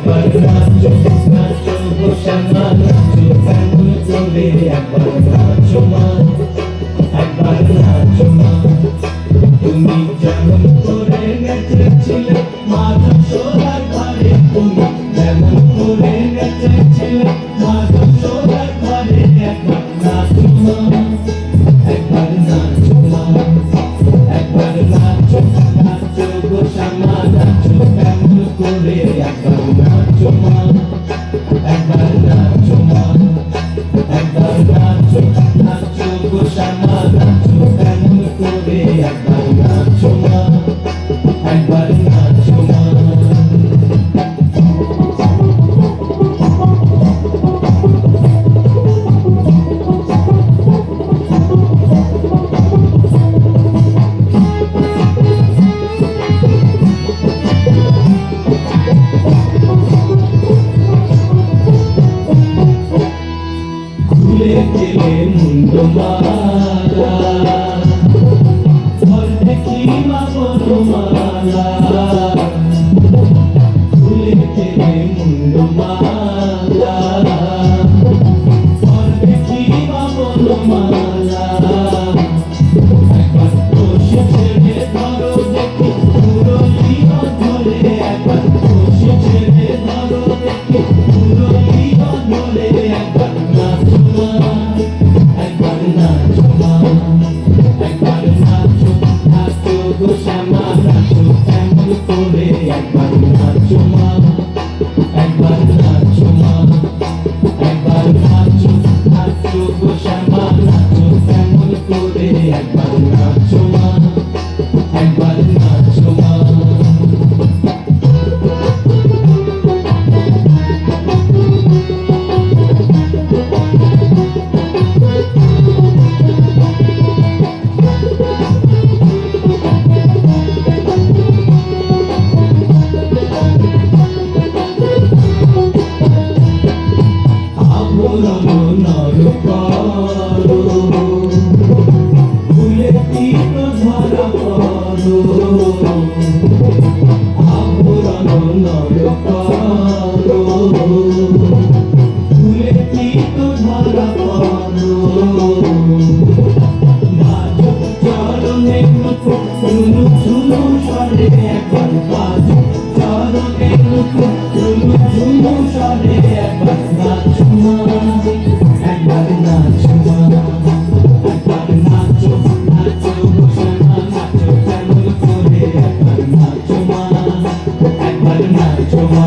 একবার নাচো নাচো গো শ্যামা নাচো কেমন করে একবার নাচো মা একবার নাচো মা তুমি যেমন করে নেচেছিলে মা যশোদার ঘরে তুমি যেমন করে নেচেছিলে মা যশোদার ঘরে একবার নাচো মা একবার নাচো মা একবার নাচো নাচো গো শ্যামা নাচো কেমন করে একবার নাচো মা একবার নাচো মা একবার নাচো নাচো গো শ্যামা নাচো কেমন করে একবার নাচো মা একবার নাচো মা খুলে গেলে মুন্ডমালা ঘর দেখি মা বনমালা খুলে গেলে মুন্ডমালা ঘর দেখি মা বনমালা একবার বসে ছেড়ে ধরো দেখি মুরলী ধরে একবার বসে ছেড়ে ধরো দেখি মুরলী ধরে একবার নাচো মা একবার নাচো মা একবার নাচো নাচো গো শ্যামা নাচো কেমন করে একবার নাচো মা একবার নাচো মা একবার নাচো নাচো গো শ্যামা নাচো কেমন করে একবার নাচো মা একবার নাচো মা ভুলে তীর ধরা করো আবরণ নর করো ভুলে তীর ধরা করো বাজ চরণে ঝুনু ঝুনু সরে একবার বাজ চরণে ঝুনু ঝুনু সরে একবার নাচো মা একবার নাচো মা একবার নাচো নাচো গো শ্যামা নাচো কেমন করে একবার নাচো মা একবার নাচো মা